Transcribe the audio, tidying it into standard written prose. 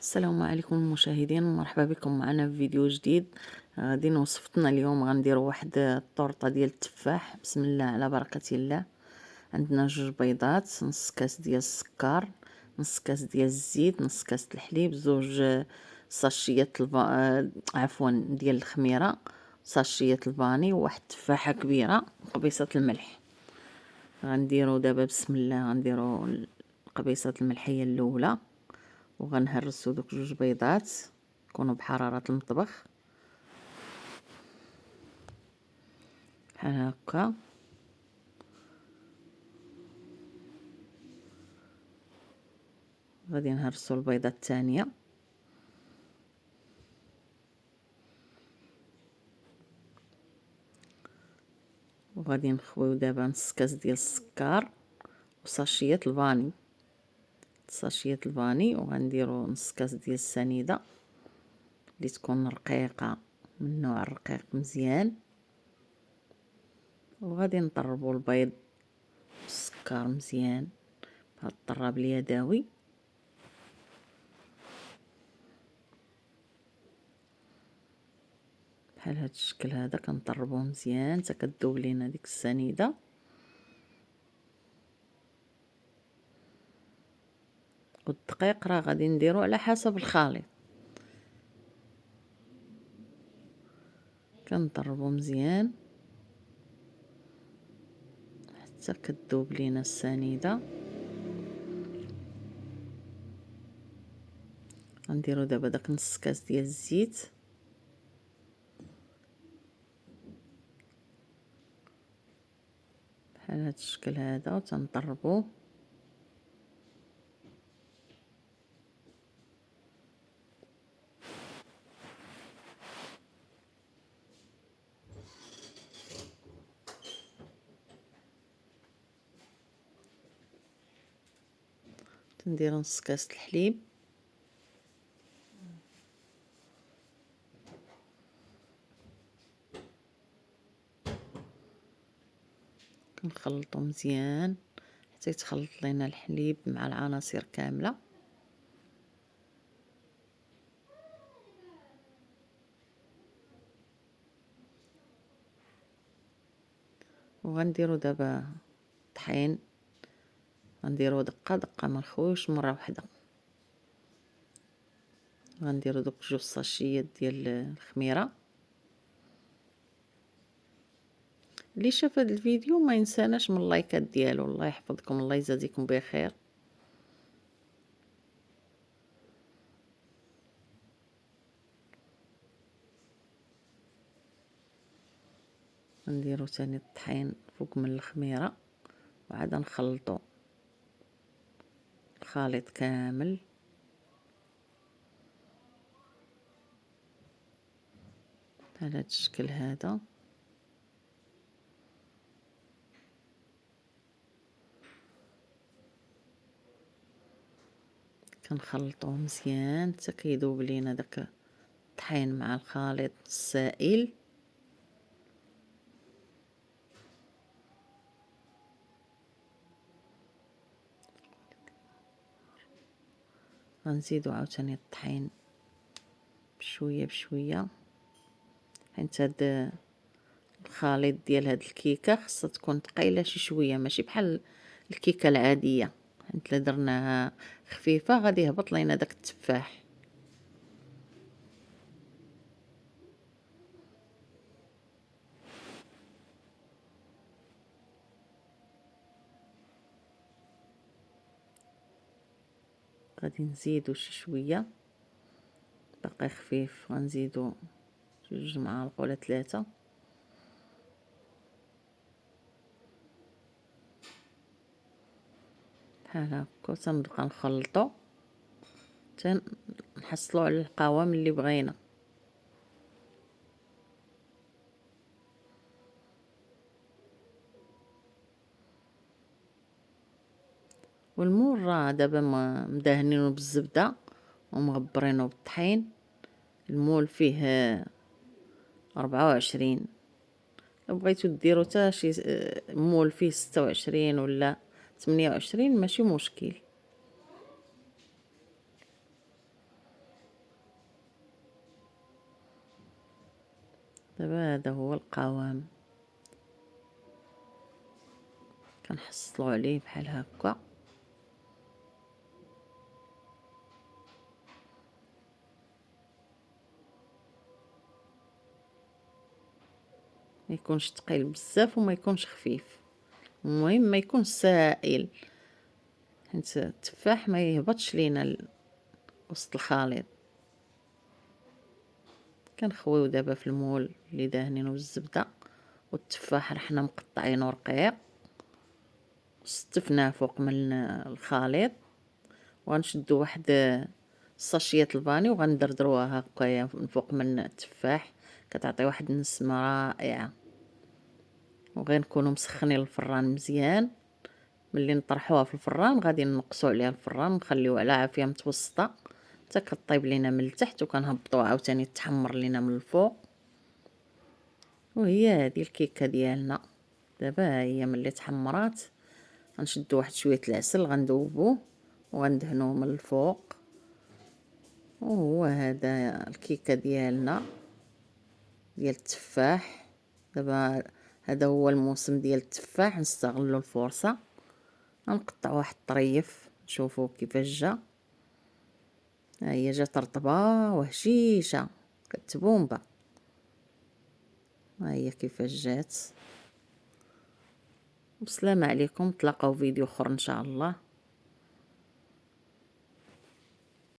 السلام عليكم المشاهدين، مرحبا بكم معنا في فيديو جديد. غادي وصفتنا اليوم غنديروا واحد الطورطه ديال التفاح. بسم الله على بركه الله. عندنا 2 بيضات، نص كاس ديال السكر، نص كاس ديال الزيت، نص كاس الحليب، 2 ساشيات عفوا ديال الخميره، ساشيات الفاني، وواحد التفاحه كبيره، وقبيصه الملح. غنديروا دابا بسم الله غنديروا قبيصه الملحيه الاولى، وغنهرسو دوك 2 بيضات يكونوا بحرارة المطبخ بحال هكا. غادي نهرسو البيضة الثانية، وغادي نخويو دابا نص كاس ديال السكر وساشيات الفاني، وغنديرو نص كاس ديال السنيده اللي تكون رقيقه من النوع الرقيق مزيان، وغادي نطربو البيض والسكر مزيان بهاد الطراب اليدوي. بحال هاد الشكل هذا كنطربوه مزيان حتى كتذوب لينا ديك السنيده. والدقيق راه غادي نديرو على حسب الخليط، كنضربو مزيان حتى كتذوب لينا السنيده. غنديرو دابا داك نص كاس ديال الزيت، بحال هاد الشكل هذا، وتنطربوه. تندير نص كاس الحليب، كنخلطو مزيان حتى يتخلط لينا الحليب مع العناصر كامله. وغنديرو دابا طحين، غنديرو دقه دقه، ما نخويوش مره واحده. غنديرو دوك 2 ساشيات ديال الخميره. اللي شاف هذا الفيديو ما ينساناش من اللايكات ديالو. الله يحفظكم، الله يجازيكم بخير. نديرو ثاني الطحين فوق من الخميره، وعاد نخلطو الخليط كامل على هذا الشكل هذا. كنخلطوه مزيان حتى كيذوب لينا داك الطحين مع الخليط السائل. غنزيدو عاوتاني الطحين بشويه بشويه، حيت هاد الخليط ديال هاد الكيكه خاصها تكون ثقيله شي شويه، ماشي بحال الكيكه العاديه، حيت الا درناها خفيفه غادي يهبط لينا داك التفاح. غادي نزيدو شي شويه باقي خفيف، غنزيدو 2 معالق ولا 3. بحال هكا تنبقى نخلطو حتى نحصلو على القوام اللي بغينا. والمول راه دابا مدهنينو بالزبده ومغبرينو بالطحين. المول فيه 24، لو بغيتو ديرو تا شي مول فيه 26 ولا 28 ماشي مشكل. دابا هذا هو القوام، كنحصلو عليه بحال هكا. ما يكونش ثقيل بزاف وما يكونش خفيف، المهم ما يكونش سائل، حيت التفاح ما يهبطش لينا وسط الخليط. كنخويو دابا في المول اللي داهنينو بالزبده، والتفاح راه حنا مقطعينو رقيق، ستفناه فوق من الخليط، وغنشدو واحد الساشيات الفاني وغندردروها هكايا من فوق من التفاح، كتعطي واحد النسمه رائعه. وغير نكونوا مسخنين الفران مزيان، ملي نطرحوها في الفران غادي نقصوا عليها الفران ونخليوها على عافيه متوسطه حتى كطيب لينا من التحت، وكنهبطوها عاوتاني تحمر لينا من الفوق. وهي هذه الكيكه ديالنا. دابا هي ملي تحمرات غنشدو واحد شويه العسل غندوبوه وغندهنوه من الفوق. وهو هذا الكيكه ديالنا ديال التفاح. دابا هذا هو الموسم ديال التفاح، نستغلوا الفرصه. غنقطع واحد الطريف، شوفوا كيفاش جا. ها هي جات رطبه وهشيشه كتبومبا. ها هي كيفاش جات. والسلام عليكم، تلاقاو فيديو اخر ان شاء الله.